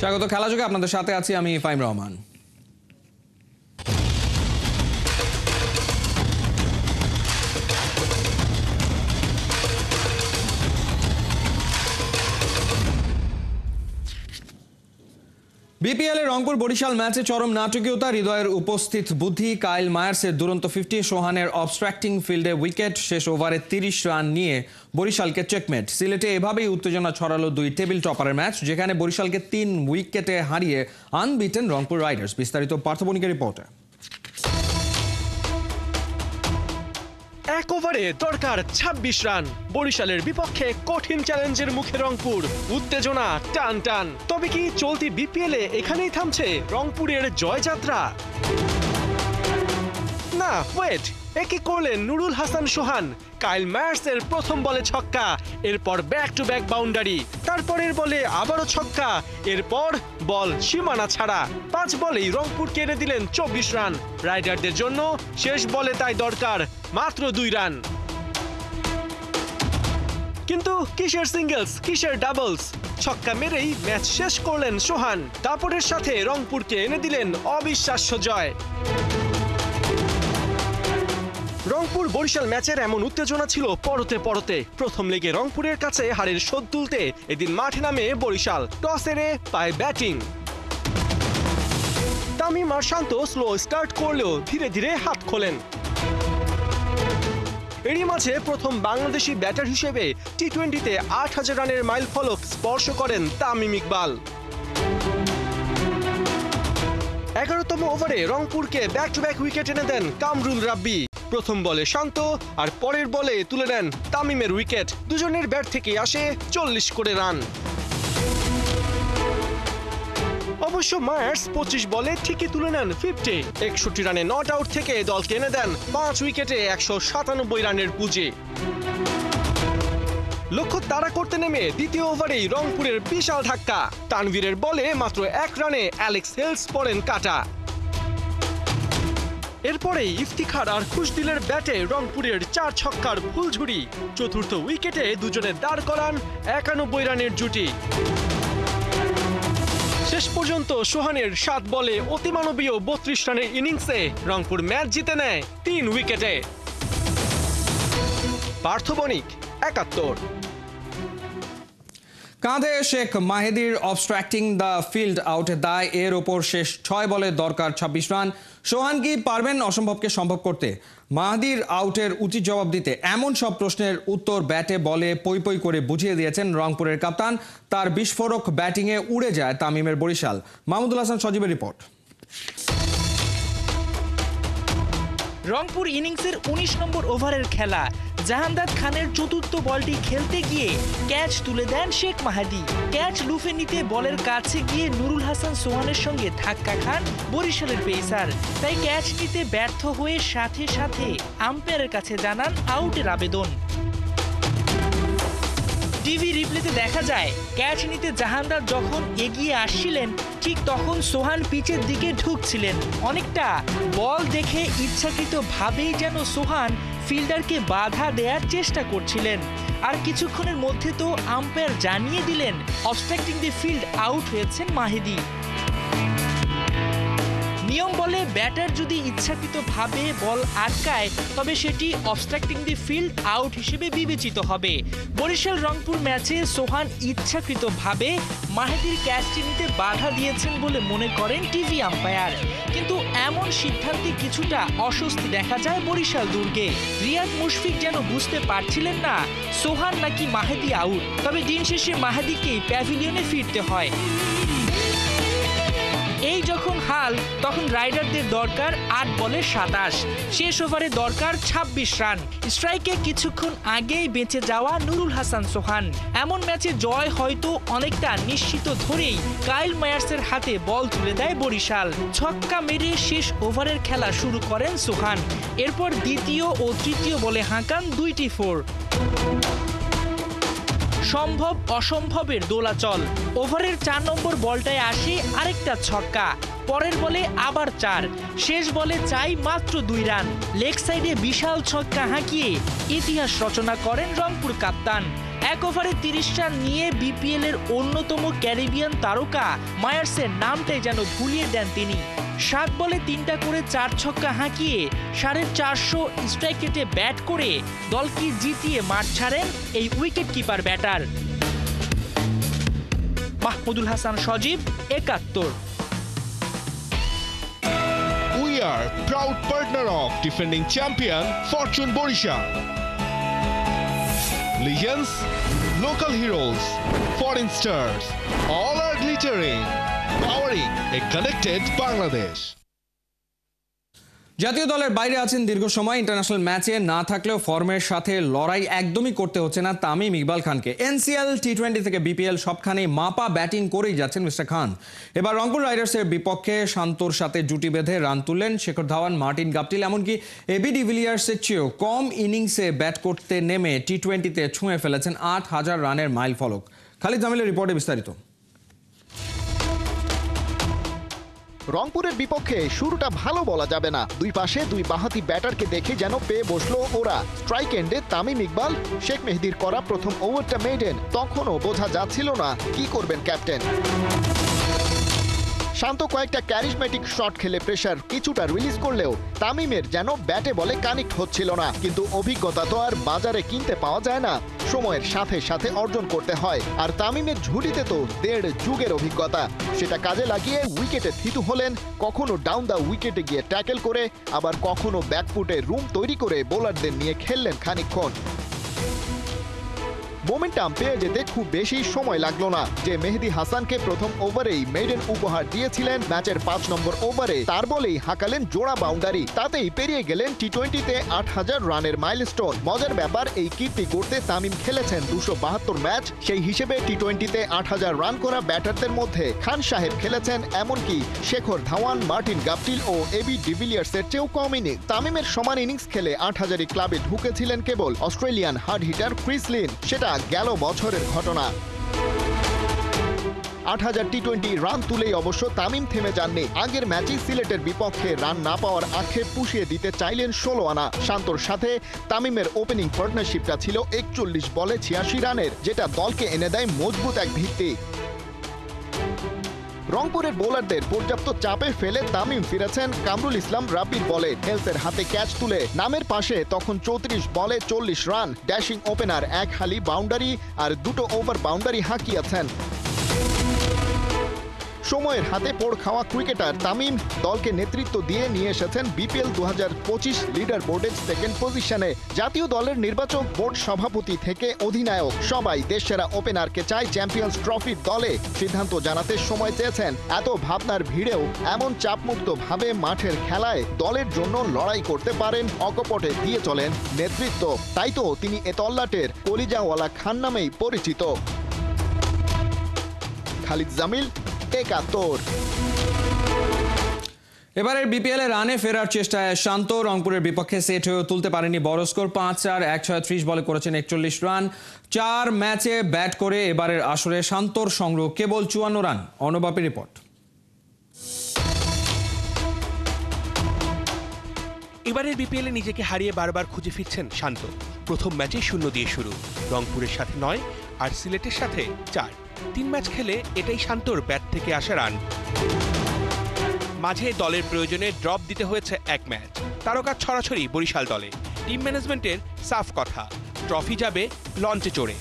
স্বাগত খেলা যোগে আপনাদের সাথে আছি আমি ফাইম রহমান। বিপিএল এর রংপুর বরিশাল ম্যাচে চরম নাটকীয়তা, হৃদয়ের উপস্থিত বুদ্ধি, কাইল মায়ার্সের দুরন্ত 50, সোহানের অবস্ট্রাক্টিং ফিল্ডে উইকেট, শেষ ওভারে 30 রান নিয়ে বরিশালকে চেকমেট। সিলেটে এভাবেই উত্তেজনা ছড়ালো দুই টেবিল টপারের ম্যাচ, যেখানে বরিশালকে 3 উইকেটে হারিয়ে আনবিটেন রংপুর রাইডার্স। বিস্তারিত পার্থ বণিকের রিপোর্টে। এক ওভারে দরকার 26 রান। বরিশালের বিপক্ষে কঠিন চ্যালেঞ্জের মুখে রংপুর, উত্তেজনা টান টান। তবে কি চলতি বিপিএল এ এখানেই থামছে রংপুরের জয়যাত্রা? না, ওয়েট, একই করলেন নুরুল হাসান সোহান। কাইল মায়ার্সের প্রথম বলে ছক্কা, এরপর ব্যাক টু ব্যাক বাউন্ডারি, তারপরের বলে আবারও ছক্কা, এরপর বল সীমানা ছাড়া। 5 বলেই রংপুর কেড়ে দিলেন 24 রান। রাইডারদের জন্য শেষ বলে তাই দরকার মাত্র 2 রান। কিন্তু কিসের সিঙ্গেলস, কিসের ডাবলস? ছক্কা মেরেই ম্যাচ শেষ করলেন সোহান। দাপটের সাথে রংপুরকে এনে দিলেন অবিশ্বাস্য জয়। রংপুর বরিশাল ম্যাচের এমন উত্তেজনা ছিল পরতে পরতে। প্রথম লেগে রংপুরের কাছে হারের শোধ তুলতে এদিন মাঠে নামে বরিশাল। টস হেরে পায় ব্যাটিং। তামিম আর শান্ত স্লো স্টার্ট করলেও ধীরে ধীরে হাত খোলেন। এরই মাঝে প্রথম বাংলাদেশি ব্যাটার হিসেবে টি-20তে 8000 রানের মাইল ফলক স্পর্শ করেন তামিম ইকবাল। 11তম ওভারে রংপুরকে ব্যাক টু ব্যাক উইকেট এনে দেন কামরুল রাব্বি। প্রথম বলে শান্ত আর পরের বলে তুলে নেন তামিমের উইকেট। দুজনের ব্যাট থেকে আসে 40 করে রান। অবশ্য মায়ার্স 25 বলে ঠিকই তুলে নেন 50। 61 রানে নট আউট থেকে দলকে এনে দেন 5 উইকেটে 197 রানের পুঁজি। লক্ষ্য তাড়া করতে নেমে দ্বিতীয় ওভারেই রংপুরের বিশাল ধাক্কা। তানভীরের বলে মাত্র 1 রানে অ্যালেক্স হেলস পড়েন কাটা। এরপরেই ইফতিখার আর খুশদিলের ব্যাটে রংপুরের 4 ছক্কার ফুলঝুরি। চতুর্থ উইকেটে দুজনে দাঁড় করান 91 রানের জুটি। শেষ পর্যন্ত সোহানের 7 বলে অতিমানবীয় 32 রানের ইনিংসে রংপুর ম্যাচ জিতে নেয় 3 উইকেটে। পার্থ বণিক, 71। কাঁধে শেখ মাহেদীর অবস্ট্রাক্টিং দ্য ফিল্ড আউটের দায়, এর ওপর শেষ 6 বলে দরকার 26 রান। সোহান কি পারবেন অসম্ভবকে সম্ভব করতে? মাহেদীর আউটের উচিত জবাব দিতে এমন সব প্রশ্নের উত্তর ব্যাটে বলে পই পই করে বুঝিয়ে দিয়েছেন রংপুরের কাপ্তান। তার বিস্ফোরক ব্যাটিংয়ে উড়ে যায় তামিমের বরিশাল। মাহমুদুল হাসান সজীবের রিপোর্ট। রংপুর ইনিংসের 19 নম্বর ওভারের খেলা। জাহানদাদ খানের চতুর্থ বলটি খেলতে গিয়ে ক্যাচ তুলে দেন শেখ মাহেদী। ক্যাচ লুফে নিতে বলের কাছে গিয়ে নুরুল হাসান সোহানের সঙ্গে ধাক্কা খান বরিশালের পেসার। তাই ক্যাচ নিতে ব্যর্থ হয়ে সাথে সাথে আম্পায়ারের কাছে জানান আউটের আবেদন। টিভি রিপ্লেতে দেখা যায় ক্যাচ নিতে জাহানদার যখন এগিয়ে আসছিলেন ঠিক তখন সোহান পিচের দিকে ঢুকছিলেন। অনেকটা বল দেখে ইচ্ছাকৃতভাবেই যেন সোহান ফিল্ডারকে বাধা দেওয়ার চেষ্টা করছিলেন। আর কিছুক্ষণের মধ্যে তো আম্পায়ার জানিয়ে দিলেন অবস্ট্রাক্টিং দি ফিল্ড আউট হয়েছেন মাহেদী। নিয়ম বলে ব্যাটার যদি ইচ্ছাকৃতভাবে বল আটকায় তবে সেটি অবস্ট্রাক্টিং দি ফিল্ড আউট হিসেবে বিবেচিত হবে। বরিশাল রংপুর ম্যাচে সোহান ইচ্ছাকৃতভাবে মাহেদীর ক্যাচটি নিতে বাধা দিয়েছেন বলে মনে করেন টিভি আম্পায়ার। কিন্তু এমন সিদ্ধান্তে কিছুটা অস্বস্তি দেখা যায় বরিশাল দুর্গে। রিয়াদ মুশফিক যেন বুঝতে পারছিলেন না সোহান নাকি মাহেদী আউট। তবে দিন শেষে মাহেদীকেই প্যাভিলিয়নে ফিরতে হয়। এই যখন হাল তখন রাইডারদের দরকার 8 বলে 27। শেষ ওভারে দরকার 26 রান। স্ট্রাইকে কিছুক্ষণ আগেই বেঁচে যাওয়া নুরুল হাসান সোহান। এমন ম্যাচে জয় হয়তো অনেকটা নিশ্চিত ধরেই কাইল মায়ার্সের হাতে বল তুলে দেয় বরিশাল। ছক্কা মেরে শেষ ওভারের খেলা শুরু করেন সোহান। এরপর দ্বিতীয় ও তৃতীয় বলে হাঁকান 2টি 4। সম্ভব অসম্ভবের দোলাচল। ওভারের 4 নম্বর বলটায় আসে আরেকটা ছক্কা। পরের বলে আবার 4। শেষ বলে চাই মাত্র 2 রান। লেগ সাইডে বিশাল ছক্কা হাঁকিয়ে ইতিহাস রচনা করেন রংপুর কাপ্তান। এক ওভারে 30 রান নিয়ে বিপিএল এর অন্যতম ক্যারিবিয়ান তারকা মায়ার্সের নামটাই যেন ভুলিয়ে দেন তিনি। 7 বলে 3টা করে 4 ছক্কা হাঁকিয়ে 450 স্ট্রাইক রেটে ব্যাট করে দলকে জিতিয়ে মাঠ ছাড়েন এই wicket keeper batter. Mahmudul Hasan Sajib, 71। We are proud partner of defending champion Fortune Borisha. Legends, local heroes, foreign stars, all are glittering, powering a connected Bangladesh. জাতীয় দলের বাইরে আছেন দীর্ঘ সময়, ইন্টারন্যাশনাল ম্যাচে না থাকলেও ফর্মের সাথে লড়াই একদমই করতে হচ্ছে না তামিম ইকবাল খানকে। এনসিএল, টি20 থেকে বিপিএল সবখানেই মাপা ব্যাটিং করেই যাচ্ছেন মিস্টার খান। এবার রংপুর রাইডার্সের বিপক্ষে শান্তর সাথে জুটি বেঁধে রান তুললেন শেখর ধাওয়ান, মার্টিন গাপটিল, এমনকি এবি ডিভিলিয়ার্সের চেয়েও কম ইনিংসে ব্যাট করতে নেমে টি20তে ছুঁয়ে ফেলেছেন 8,000 রানের মাইল ফলক। খালিদ জামিলের রিপোর্টে বিস্তারিত। রংপুরের বিপক্ষে শুরুটা ভালো বলা যাবে না। দুই পাশে দুই বাঁহাতি ব্যাটারকে দেখে যেন পেয়ে বসলো ওরা। স্ট্রাইক এন্ডে তামিম ইকবাল, শেখ মেহেদীর করা প্রথম ওভারটা মেইডেন। তখনও বোঝা যাচ্ছিল না কি করবেন ক্যাপ্টেন। শান্ত কয়েকটা ক্যারিজমেটিক শট খেলে প্রেসার কিছুটা রিলিজ করলেও তামিমের যেন ব্যাটে বলে কানেক্ট হচ্ছিল না। কিন্তু অভিজ্ঞতা তো আর বাজারে কিনতে পাওয়া যায় না, সময়ের সাথে সাথে অর্জন করতে হয়। আর তামিমের ঝুলিতে তো 1.5 যুগের অভিজ্ঞতা, সেটা কাজে লাগিয়ে উইকেটে থিতু হলেন। কখনো ডাউন দ্য উইকেটে গিয়ে ট্যাকেল করে, আবার কখনো ব্যাকফুটে রুম তৈরি করে বোলারদের নিয়ে খেললেন খানিকক্ষণ। মোমেন্টাম পেয়ে যেতে খুব বেশি সময় লাগলো না। যে মেহেদী হাসানকে প্রথম ওভারেই মেইডেন উপহার দিয়েছিলেন, ম্যাচের 5 নম্বর ওভারে তার বলেই হাঁকালেন জোড়া বাউন্ডারি। তাতেই পেরিয়ে গেলেন টি20তে 8,000 রানের মাইলস্টোন। মজার ব্যাপার, এই কীর্তি গড়তে তামিম খেলেছেন 272 ম্যাচ। সেই হিসেবে টি20তে 8,000 রান করা ব্যাটারদের মধ্যে খান সাহেব খেলেছেন এমনকি শেখর ধাওয়ান, মার্টিন গাপটিল ও এবি ডিভিলিয়ার্সের চেয়েও কম ইনিংস। তামিমের সমান ইনিংস খেলে 8,000 ক্লাবে ঢুকেছিলেন কেবল Australian hard hitter Chris Lynn. সেটা গেল বছরের ঘটনা। 8,000 টি20 রান তুলেই অবশ্য তামিম থেমে যাননি। আগের ম্যাচে সিলেটের বিপক্ষে রান না পাওয়ার আক্ষেপ পুষিয়ে দিতে চাইলেন 16 আনা। শান্তর সাথে তামিমের ওপেনিং পার্টনারশিপটা ছিল 41 বলে 86 রানের, যেটা দলকে এনে দেয় মজবুত এক ভিত্তি। রংপুরের বোলারদের পর্যাপ্ত চাপে ফেলে তামিম ফিরেছেন কামরুল ইসলাম রাব্বির বলে। হেলসের হাতে ক্যাচ তুলে নামের পাশে তখন 34 বলে 40 রান। ড্যাশিং ওপেনার এক হালি বাউন্ডারি আর 2 ওভার বাউন্ডারি হাঁকিয়েছেন। সময়ের হাতে পোড় খাওয়া ক্রিকেটার তামিম দলকে নেতৃত্ব দিয়ে নিয়ে এসেছেন বিপিএল 2025 লিডার বোর্ডের 2nd পজিশনে। জাতীয় দলের নির্বাচক বোর্ড সভাপতি থেকে অধিনায়ক সবাই দেশসেরা ওপেনারকে চায় চ্যাম্পিয়ন্স ট্রফির দলে। সিদ্ধান্ত জানাতে সময় চেয়েছেন। এত ভাবনার ভিড়েও এমন চাপমুক্ত ভাবে মাঠের খেলায় দলের জন্য লড়াই করতে পারেন অকপটে দিয়ে চলেন নেতৃত্ব। তাই তো তিনি এ তল্লাটের কলিজাওয়ালা খান নামেই পরিচিত। খালিদ জামিল, 71। এবারের বিপিএল-এ রানে ফেরার চেষ্টায় শান্ত রংপুরের বিপক্ষে সেট হয়ে তুলতে পারেনি বড় স্কোর। 5-4 136 বলে করেছেন 41 রান। 4 ম্যাচে ব্যাট করে এবারের আসরে শান্তর সংগ্রহ কেবল 54 রান। অনুবাপী রিপোর্ট। এবারের বিপিএলে নিজেকে হারিয়ে বারবার খুঁজে ফিরছেন শান্ত। প্রথম ম্যাচে 0 দিয়ে শুরু, রংপুরের সাথে 9 আর সিলেটের সাথে 4। 3 ম্যাচ খেলে এটাই শান্তর ব্যাট থেকে আসা রান। মাঝে দলের প্রয়োজনে ড্রপ দিতে হয়েছে 1 ম্যাচ। তারকা ছড়াছড়ি বরিশাল দলে। টিম ম্যানেজমেন্টের সাফ কথা, ট্রফি যাবে লঞ্চে চড়ে।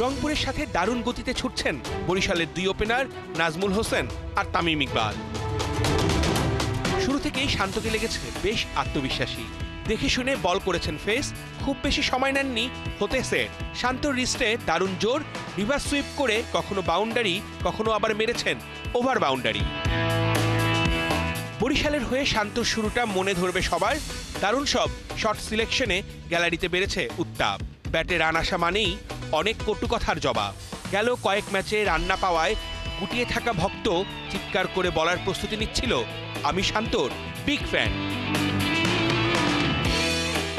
রংপুরের সাথে দারুণ গতিতে ছুটছেন বরিশালের 2 ওপেনার নাজমুল হোসেন আর তামিম ইকবাল। শুরু থেকেই শান্তকে লেগেছে বেশ আত্মবিশ্বাসী। দেখে শুনে বল করেছেন ফেস, খুব বেশি সময় নেননি হতে সেট। শান্তর রিস্টে দারুণ জোর, রিভার্স সুইপ করে কখনো বাউন্ডারি কখনো আবার মেরেছেন ওভার বাউন্ডারি। বরিশালের হয়ে শান্তর শুরুটা মনে ধরবে সবার। দারুণ সব শট সিলেকশনে গ্যালারিতে বেড়েছে উত্তাপ। ব্যাটে রান আসা মানেই অনেক কটু কথার জবাব। গেল কয়েক ম্যাচে রান না পাওয়ায় গুটিয়ে থাকা ভক্ত চিৎকার করে বলার প্রস্তুতি নিচ্ছিল, আমি শান্তর বিগ ফ্যান।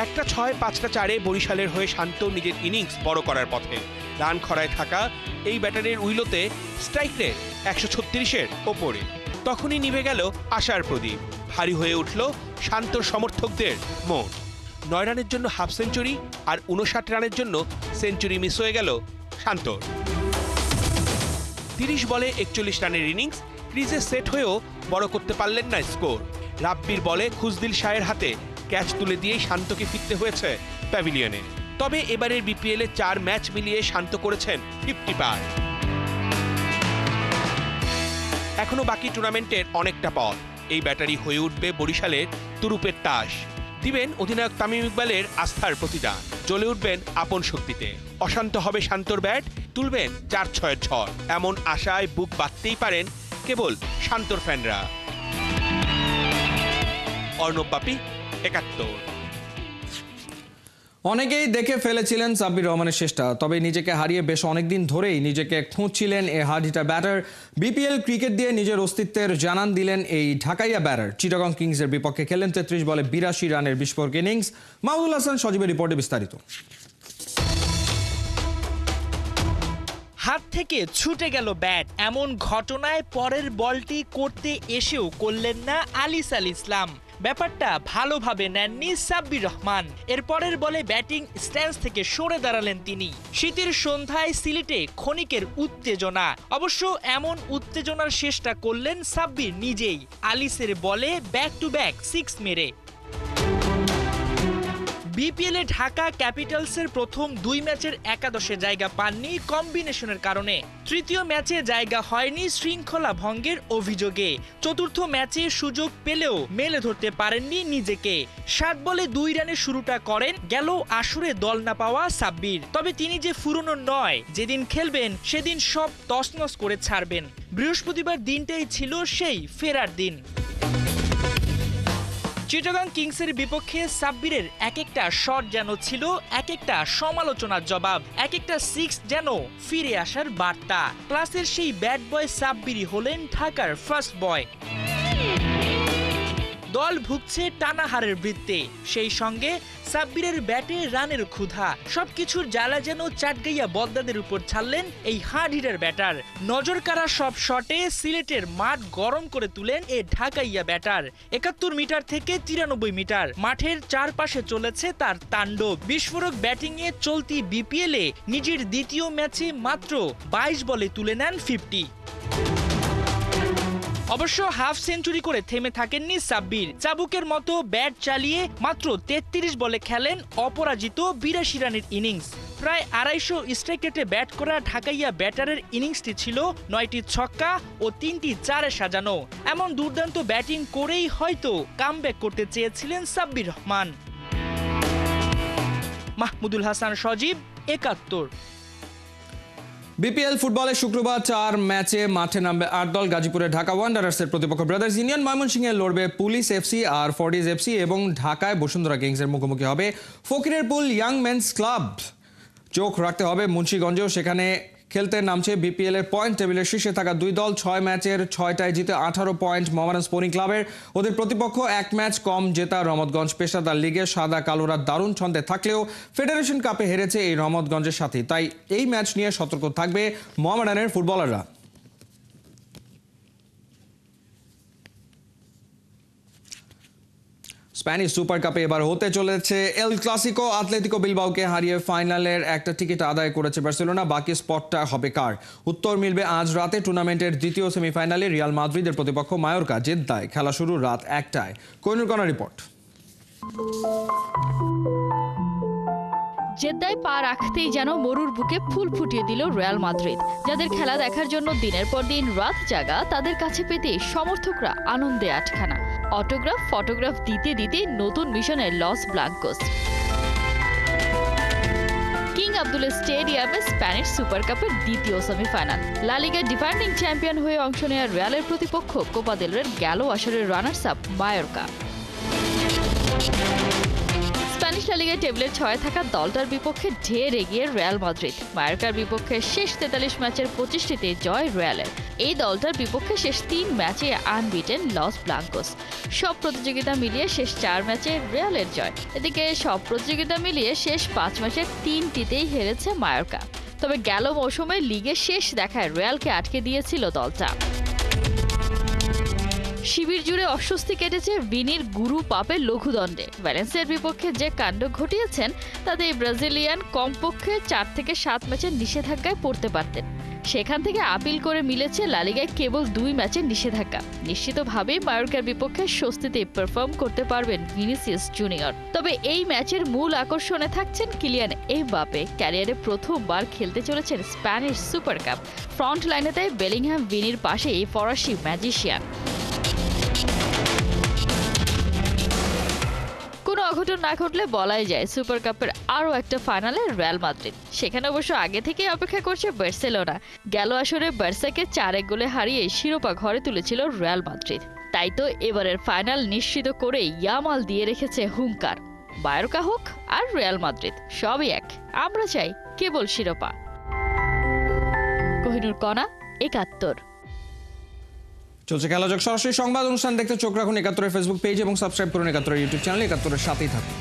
একটা 6 5টা 4-এ বরিশালের হয়ে শান্ত নিজের ইনিংস বড় করার পথে। রান খরায় থাকা এই ব্যাটারের উইলোতে স্ট্রাইক রেট 136-এর ওপরে। তখনই নিভে গেল আশার প্রদীপ। ভারী হয়ে উঠল শান্তর সমর্থকদের মন। 9 রানের জন্য হাফ সেঞ্চুরি আর 59 রানের জন্য সেঞ্চুরি মিস হয়ে গেল শান্তর। 30 বলে 41 রানের ইনিংস, ক্রিজে সেট হয়েও বড় করতে পারলেন না স্কোর। রাব্বির বলে খুজদিল শাহের হাতে ক্যাচ তুলে দিয়েই শান্তকে ফিরতে হয়েছে প্যাভিলিয়নে। তবে এবারের বিপিএলে 4 ম্যাচ মিলিয়ে শান্ত করেছেন 50 পার। এখনো বাকি টুর্নামেন্টের অনেকটা পথ। এই ব্যাটারি হয়ে উঠবে বরিশালের তুরুপের তাস। দিবেন অধিনায়ক তামিম ইকবালের আস্থার প্রতিদান। জ্বলে উঠবেন আপন শক্তিতে। অশান্ত হবে শান্তর ব্যাট, তুলবেন 4-6-এর ঝড়। এমন আশায় বুক বাঁধতেই পারেন কেবল শান্তর ফ্যানরা। অর্ণব বাপি, 71। অনেকেই দেখে ফেলেছিলেন সাব্বির রহমানের শেষটা, তবে নিজেকে হারিয়ে বেশ অনেকদিন ধরেই নিজেকে খুঁজছিলেন এই hard hitter batter. BPL cricket দিয়ে নিজের অস্তিত্বের জানান দিলেন এই ঢাকাইয়া ব্যাটার। চিটাগং কিংসের বিপক্ষে খেলেন 33 বলে 82 রানের বিস্ফোরক ইনিংস। মাহমুদুল হাসান সজীবের রিপোর্টে বিস্তারিত। হাত থেকে ছুটে গেল ব্যাট, এমন ঘটনায় পরের বলটি করতে এসেও করলেন না আলিস আল ইসলাম। ব্যাপারটা ভালোভাবে নেননি সাব্বির রহমান। এরপরের বলে ব্যাটিং স্ট্যান্স থেকে সরে দাঁড়ালেন তিনি। শীতের সন্ধ্যায় সিলেটে ক্ষণিকের উত্তেজনা। অবশ্য এমন উত্তেজনার শেষটা করলেন সাব্বির নিজেই, আলিসের বলে ব্যাক টু ব্যাক 6 মেরে। বিপিএলে ঢাকা ক্যাপিটালসের প্রথম 2 ম্যাচের একাদশে জায়গা পাননি কম্বিনেশনের কারণে। তৃতীয় ম্যাচে জায়গা হয়নি শৃঙ্খলা ভঙ্গের অভিযোগে। চতুর্থ ম্যাচে সুযোগ পেলেও মেলে ধরতে পারেননি নিজেকে। 7 বলে 2 রানে শুরুটা করেন গেল আসরে দল না পাওয়া সাব্বির। তবে তিনি যে ফুরনো নয়, যেদিন খেলবেন সেদিন সব তছনছ করে ছাড়বেন। বৃহস্পতিবার দিনটাই ছিল সেই ফেরার দিন। চিটাগং কিংসের বিপক্ষে সাব্বিরের এক একটা শট যেন ছিল এক একটা সমালোচনার জবাব, এক একটা 6 যেন ফিরে আসার বার্তা। ক্লাসের সেই ব্যাট বয় সাব্বিরই হলেন ঢাকার ফার্স্ট বয়। দল ভুগছে টানা হারের বৃত্তে, সেই সঙ্গে সাব্বিরের ব্যাটে রানের ক্ষুধা। সবকিছুর জ্বালা যেন চাটগাইয়া বদ্দাদের উপর ছাড়লেন এই হার্ড হিটার ব্যাটার। নজর কাড়া সব শটে সিলেটের মাঠ গরম করে তুলেন এ ঢাকাইয়া ব্যাটার। 71 মিটার থেকে 93 মিটার মাঠের চারপাশে চলেছে তার তাণ্ডব। বিস্ফোরক ব্যাটিংয়ে চলতি বিপিএলে নিজের দ্বিতীয় ম্যাচে মাত্র 22 বলে তুলে নেন 50। অবশ্য হাফ সেঞ্চুরি করে থেমে থাকেননি সাব্বির। চাবুকের মতো ব্যাট চালিয়ে মাত্র 33 বলে খেলেন অপরাজিত 82 রানের ইনিংস। প্রায় 250 স্ট্রাইক রেটে ব্যাট করা ঢাকাইয়া ব্যাটারের ইনিংসটি ছিল 9টি ছক্কা ও 3টি চারে সাজানো। এমন দুর্দান্ত ব্যাটিং করেই হয়তো কামব্যাক করতে চেয়েছিলেন সাব্বির রহমান। মাহমুদুল হাসান সজীব, 71। বিপিএল ফুটবলে শুক্রবার 4 ম্যাচে মাঠে নামবে 8 দল। গাজীপুরে ঢাকা ওয়ান্ডারার্সের প্রতিপক্ষ ব্রাদার্স ইউনিয়ন, ময়মনসিংহে লড়বে পুলিশ এফসি আর ফর্টিজ এফসি এবং ঢাকায় বসুন্ধরা কিংসের মুখোমুখি হবে ফকিরের পুল ইয়াং মেন্স ক্লাব। চোখ রাখতে হবে মুন্সিগঞ্জেও, সেখানে খেলতে নামছে বিপিএল এর পয়েন্ট টেবিলের শীর্ষে থাকা 2 দল। 6 ম্যাচের 6টায় জিতে 18 পয়েন্ট মোহামেডান স্পোর্টিং ক্লাবের। ওদের প্রতিপক্ষ 1 ম্যাচ কম জেতা রহমতগঞ্জ পেশাদার লিগে। সাদা কালোরা দারুণ ছন্দে থাকলেও ফেডারেশন কাপে হেরেছে এই রহমতগঞ্জের সাথে, তাই এই ম্যাচ নিয়ে সতর্ক থাকবে মোহামেডানের ফুটবলাররা। স্প্যানিশ সুপার কাপে এবার হতে চলেছে এল ক্লাসিকো। আতলেতিকো বিলবাওকে হারিয়ে ফাইনালের একটা টিকিট আদায় করেছে বার্সেলোনা। বাকি স্পটটা হবে কার? উত্তর মিলবে আজ রাতে। টুর্নামেন্টের দ্বিতীয় সেমিফাইনালে রিয়াল মাদ্রিদের প্রতিপক্ষ মায়োরকা জেদ্দায়। খেলা শুরু রাত 1টায়। কোহিনুর কণা রিপোর্ট। জেদ্দায় পা রাখতেই যেন মরুর বুকে ফুল ফুটিয়ে দিল রিয়াল মাদ্রিদ। যাদের খেলা দেখার জন্য দিনের পর দিন রাত জাগা, তাদের কাছে পেতে সমর্থকরা আনন্দে আটখানা। অটোগ্রাফ ফটোগ্রাফ দিতে দিতে নতুন মিশনে লস ব্লাঙ্কোস। কিং আব্দুল স্টেডিয়ামে স্প্যানিশ সুপার কাপের দ্বিতীয় সেমিফাইনাল। লা লিগার ডিফেন্ডিং চ্যাম্পিয়ন হয়ে অংশ নেওয়া রিয়ালের প্রতিপক্ষ কোপা দেল রের গেল আসরের রানার্স আপ মায়োরকা। স্প্যানিশ লা লিগায় টেবিলের 6 থাকা দলটার বিপক্ষে ঢের এগিয়ে রিয়াল মাদ্রিদ। মায়োরকার বিপক্ষে শেষ 43 ম্যাচের 25টিতে জয় রিয়ালের। এই দলটার বিপক্ষে শেষ 3 ম্যাচে আনবিটেন লস ব্লাঙ্কোস। সব প্রতিযোগিতা মিলিয়ে শেষ 4 ম্যাচে রিয়ালের জয়। এদিকে সব প্রতিযোগিতা মিলিয়ে শেষ 5 ম্যাচের 3টিতেই হেরেছে মায়োরকা। তবে গেল মৌসুমে লিগে শেষ দেখায় রিয়ালকে আটকে দিয়েছিল দলটা। শিবির জুড়ে অস্বস্তি কেটেছে ভিনির গুরু পাপের লঘুদণ্ডে। ভ্যালেন্সিয়ার বিপক্ষে যে কাণ্ড ঘটিয়েছেন তাতে এই ব্রাজিলিয়ান কমপক্ষে 4 থেকে 7 ম্যাচের নিষেধাজ্ঞায় পড়তে পারতেন। সেখান থেকে আপিল করে মিলেছে লা লিগায় কেবল 2 ম্যাচের নিষেধাজ্ঞা। নিশ্চিতভাবেই মায়োর্কার বিপক্ষে স্বস্তিতে পারফর্ম করতে পারবেন ভিনিসিয়াস জুনিয়র। তবে এই ম্যাচের মূল আকর্ষণে থাকছেন কিলিয়ান এমবাপে। ক্যারিয়ারে প্রথমবার খেলতে চলেছেন স্প্যানিশ সুপার কাপ। ফ্রন্ট লাইনেতে বেলিংহাম, ভিনির পাশে এই ফরাসি ম্যাজিশিয়ান। কোনো অঘটন না ঘটলে বলাই যায় সুপার কাপের আরও একটা ফাইনালে রিয়াল মাদ্রিদ। সেখানে অবশ্য আগে থেকেই অপেক্ষা করছে বার্সেলোনা। গেল আসরে বার্সাকে 4-1 গোলে হারিয়ে শিরোপা ঘরে তুলেছিল রিয়াল মাদ্রিদ। তাই তো এবারের ফাইনাল নিশ্চিত করে ইয়ামাল দিয়ে রেখেছে হুঙ্কার। বায়োর্কা হোক আর রিয়াল মাদ্রিদ, সবই এক, আমরা চাই কেবল শিরোপা। কোহিনুর কণা, ৭১। চলছে খেলাযোগ সরাসরি সংবাদ অনুষ্ঠান দেখতে চোখ রাখুন ৭১-এর ফেসবুক পেজ এবং সাবস্ক্রাইব করুন ৭১-এর ইউটিউব চ্যানেল। ৭১-এর সাথেই থাকুন।